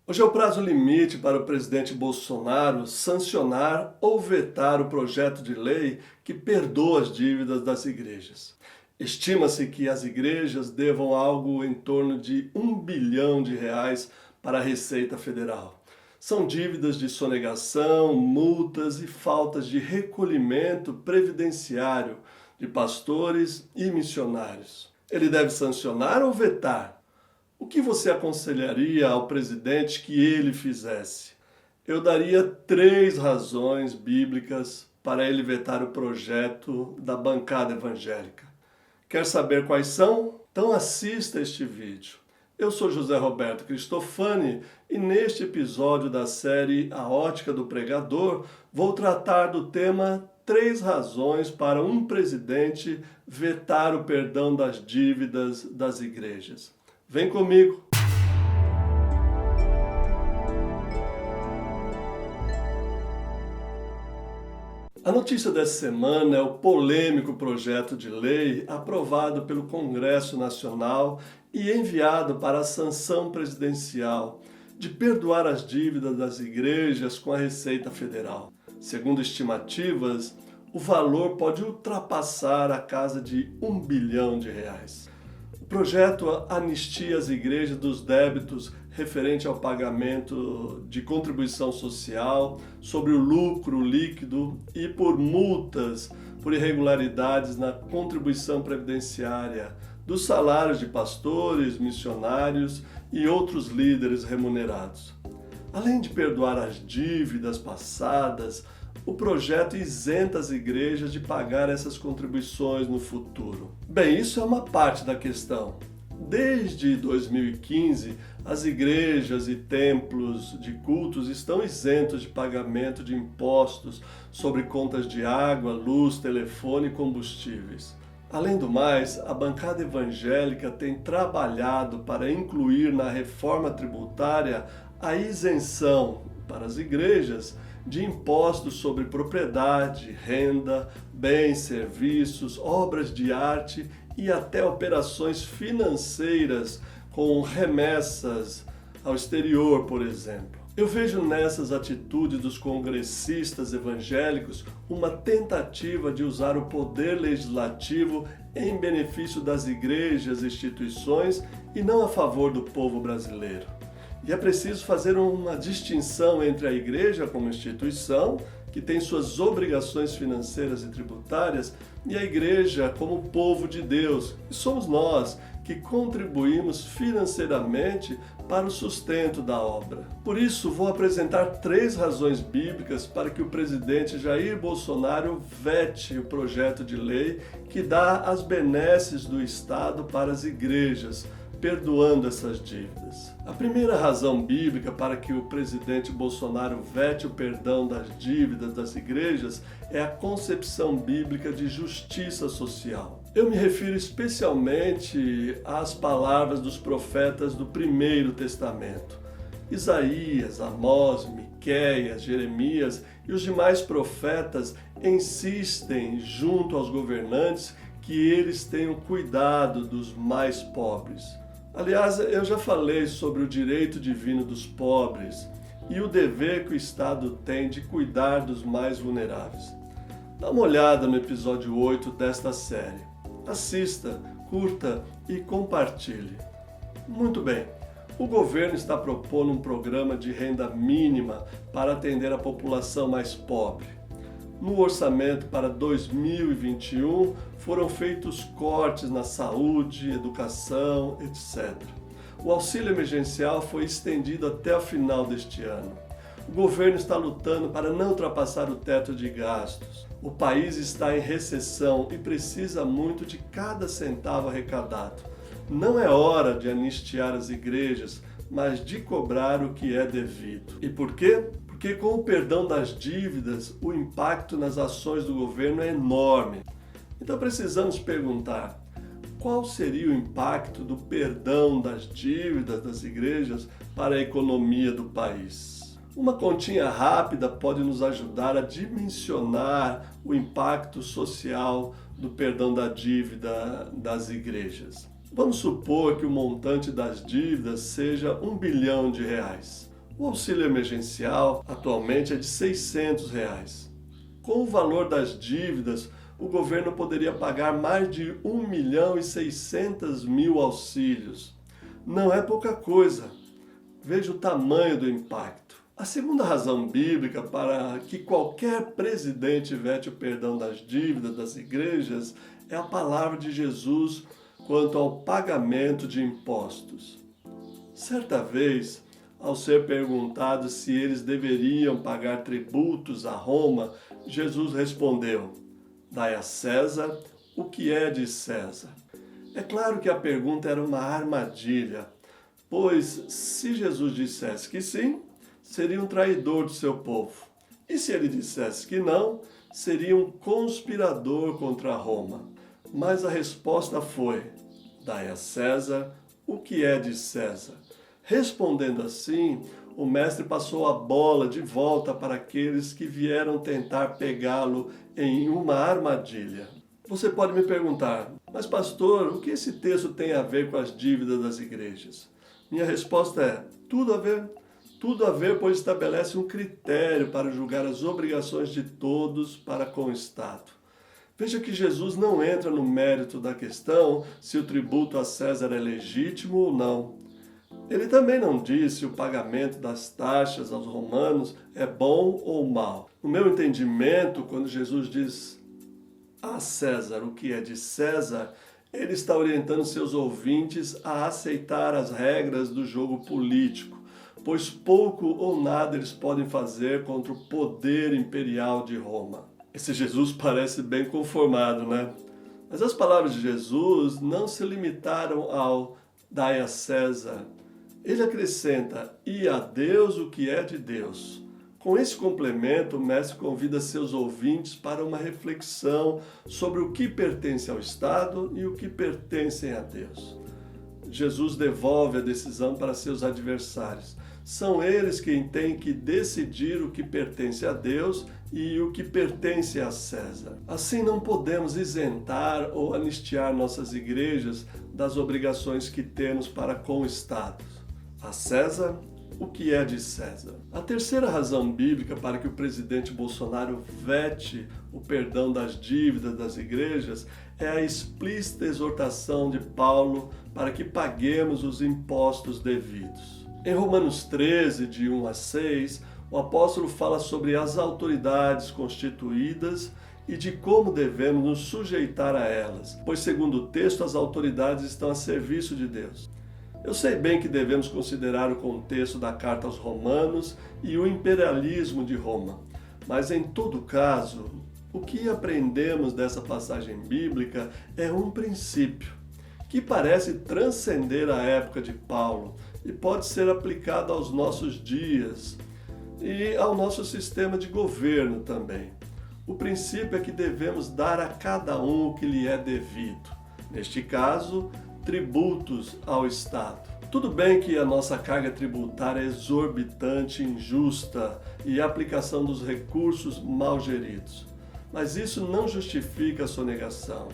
Hoje é o prazo limite para o presidente Bolsonaro sancionar ou vetar o projeto de lei que perdoa as dívidas das igrejas. Estima-se que as igrejas devam algo em torno de R$ 1 bilhão para a Receita Federal. São dívidas de sonegação, multas e faltas de recolhimento previdenciário de pastores e missionários. Ele deve sancionar ou vetar? O que você aconselharia ao presidente que ele fizesse? Eu daria 3 razões bíblicas para ele vetar o projeto da bancada evangélica. Quer saber quais são? Então assista este vídeo. Eu sou José Roberto Cristofani e neste episódio da série A Ótica do Pregador vou tratar do tema 3 razões para um presidente vetar o perdão das dívidas das igrejas. Vem comigo! A notícia dessa semana é o polêmico projeto de lei aprovado pelo Congresso Nacional e enviado para a sanção presidencial de perdoar as dívidas das igrejas com a Receita Federal. Segundo estimativas, o valor pode ultrapassar a casa de R$ 1 bilhão. O projeto anistia as igrejas dos débitos referente ao pagamento de contribuição social, sobre o lucro líquido e por multas por irregularidades na contribuição previdenciária dos salários de pastores, missionários e outros líderes remunerados. Além de perdoar as dívidas passadas, o projeto isenta as igrejas de pagar essas contribuições no futuro. Bem, isso é uma parte da questão. Desde 2015, as igrejas e templos de cultos estão isentos de pagamento de impostos sobre contas de água, luz, telefone e combustíveis. Além do mais, a bancada evangélica tem trabalhado para incluir na reforma tributária a isenção para as igrejas de impostos sobre propriedade, renda, bens, serviços, obras de arte e até operações financeiras com remessas ao exterior, por exemplo. Eu vejo nessas atitudes dos congressistas evangélicos uma tentativa de usar o poder legislativo em benefício das igrejas e instituições e não a favor do povo brasileiro. E é preciso fazer uma distinção entre a igreja como instituição, que tem suas obrigações financeiras e tributárias, e a igreja como povo de Deus, que somos nós, que contribuímos financeiramente para o sustento da obra. Por isso, vou apresentar 3 razões bíblicas para que o presidente Jair Bolsonaro vete o projeto de lei que dá as benesses do Estado para as igrejas, perdoando essas dívidas. A primeira razão bíblica para que o presidente Bolsonaro vete o perdão das dívidas das igrejas é a concepção bíblica de justiça social. Eu me refiro especialmente às palavras dos profetas do Primeiro Testamento. Isaías, Amós, Miqueias, Jeremias e os demais profetas insistem junto aos governantes que eles tenham cuidado dos mais pobres. Aliás, eu já falei sobre o direito divino dos pobres e o dever que o Estado tem de cuidar dos mais vulneráveis. Dá uma olhada no episódio 8 desta série. Assista, curta e compartilhe. Muito bem, o governo está propondo um programa de renda mínima para atender a população mais pobre. No orçamento para 2021, foram feitos cortes na saúde, educação, etc. O auxílio emergencial foi estendido até o final deste ano. O governo está lutando para não ultrapassar o teto de gastos. O país está em recessão e precisa muito de cada centavo arrecadado. Não é hora de anistiar as igrejas, mas de cobrar o que é devido. E por quê? Porque com o perdão das dívidas, o impacto nas ações do governo é enorme. Então precisamos perguntar, qual seria o impacto do perdão das dívidas das igrejas para a economia do país? Uma continha rápida pode nos ajudar a dimensionar o impacto social do perdão da dívida das igrejas. Vamos supor que o montante das dívidas seja R$ 1 bilhão. O auxílio emergencial atualmente é de R$ 600. Com o valor das dívidas, o governo poderia pagar mais de 1.600.000 auxílios. Não é pouca coisa. Veja o tamanho do impacto. A segunda razão bíblica para que qualquer presidente vete o perdão das dívidas das igrejas é a palavra de Jesus quanto ao pagamento de impostos. Certa vez, ao ser perguntado se eles deveriam pagar tributos a Roma, Jesus respondeu: "Dai a César o que é de César." É claro que a pergunta era uma armadilha, pois se Jesus dissesse que sim, seria um traidor do seu povo. E se ele dissesse que não, seria um conspirador contra Roma. Mas a resposta foi: "Dai a César o que é de César." Respondendo assim, o mestre passou a bola de volta para aqueles que vieram tentar pegá-lo em uma armadilha. Você pode me perguntar: "Mas pastor, o que esse texto tem a ver com as dívidas das igrejas?" Minha resposta é: tudo a ver. Tudo a ver, pois estabelece um critério para julgar as obrigações de todos para com o Estado. Veja que Jesus não entra no mérito da questão se o tributo a César é legítimo ou não. Ele também não diz se o pagamento das taxas aos romanos é bom ou mal. No meu entendimento, quando Jesus diz a César o que é de César, ele está orientando seus ouvintes a aceitar as regras do jogo político, pois pouco ou nada eles podem fazer contra o poder imperial de Roma. Esse Jesus parece bem conformado, né? Mas as palavras de Jesus não se limitaram ao "dai a César." Ele acrescenta: "e a Deus o que é de Deus." Com esse complemento, o mestre convida seus ouvintes para uma reflexão sobre o que pertence ao Estado e o que pertencem a Deus. Jesus devolve a decisão para seus adversários. São eles quem têm que decidir o que pertence a Deus e o que pertence a César. Assim, não podemos isentar ou anistiar nossas igrejas das obrigações que temos para com o Estado. A César o que é de César. A terceira razão bíblica para que o presidente Bolsonaro vete o perdão das dívidas das igrejas é a explícita exortação de Paulo para que paguemos os impostos devidos. Em Romanos 13, de 1 a 6, o apóstolo fala sobre as autoridades constituídas e de como devemos nos sujeitar a elas, pois, segundo o texto, as autoridades estão a serviço de Deus. Eu sei bem que devemos considerar o contexto da carta aos Romanos e o imperialismo de Roma, mas em todo caso, o que aprendemos dessa passagem bíblica é um princípio que parece transcender a época de Paulo e pode ser aplicado aos nossos dias e ao nosso sistema de governo também. O princípio é que devemos dar a cada um o que lhe é devido. Neste caso, tributos ao Estado. Tudo bem que a nossa carga tributária é exorbitante, injusta e a aplicação dos recursos mal geridos. Mas isso não justifica a sonegação.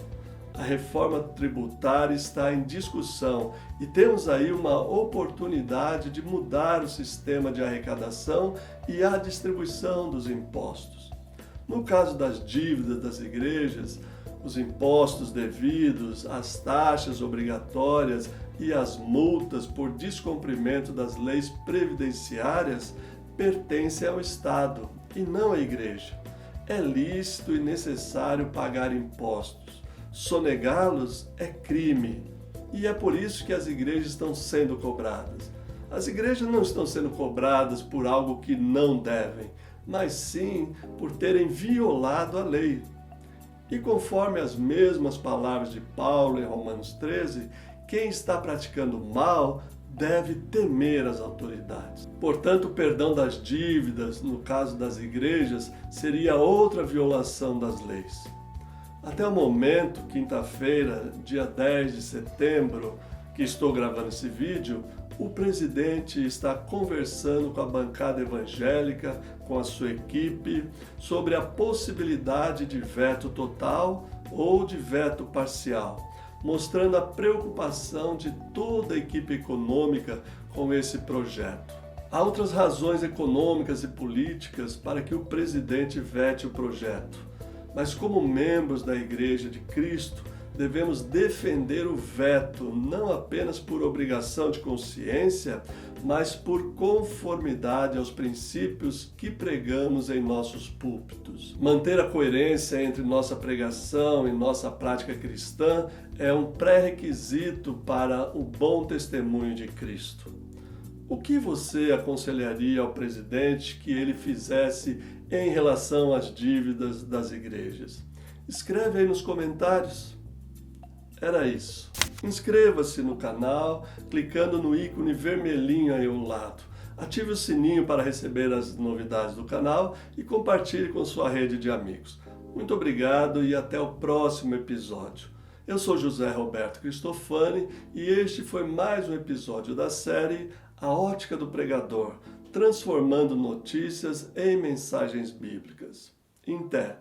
A reforma tributária está em discussão e temos aí uma oportunidade de mudar o sistema de arrecadação e a distribuição dos impostos. No caso das dívidas das igrejas, os impostos devidos, as taxas obrigatórias e as multas por descumprimento das leis previdenciárias pertencem ao Estado e não à igreja. É lícito e necessário pagar impostos. Sonegá-los é crime. E é por isso que as igrejas estão sendo cobradas. As igrejas não estão sendo cobradas por algo que não devem, mas sim por terem violado a lei. E conforme as mesmas palavras de Paulo em Romanos 13, quem está praticando mal deve temer as autoridades. Portanto, o perdão das dívidas, no caso das igrejas, seria outra violação das leis. Até o momento, quinta-feira, dia 10 de setembro, que estou gravando esse vídeo, o presidente está conversando com a bancada evangélica, com a sua equipe, sobre a possibilidade de veto total ou de veto parcial, mostrando a preocupação de toda a equipe econômica com esse projeto. Há outras razões econômicas e políticas para que o presidente vete o projeto, mas como membros da Igreja de Cristo, devemos defender o veto não apenas por obrigação de consciência, mas por conformidade aos princípios que pregamos em nossos púlpitos. Manter a coerência entre nossa pregação e nossa prática cristã é um pré-requisito para o bom testemunho de Cristo. O que você aconselharia ao presidente que ele fizesse em relação às dívidas das igrejas? Escreve aí nos comentários. Era isso. Inscreva-se no canal, clicando no ícone vermelhinho aí ao lado. Ative o sininho para receber as novidades do canal e compartilhe com sua rede de amigos. Muito obrigado e até o próximo episódio. Eu sou José Roberto Cristofani e este foi mais um episódio da série A Ótica do Pregador, transformando notícias em mensagens bíblicas. Em té.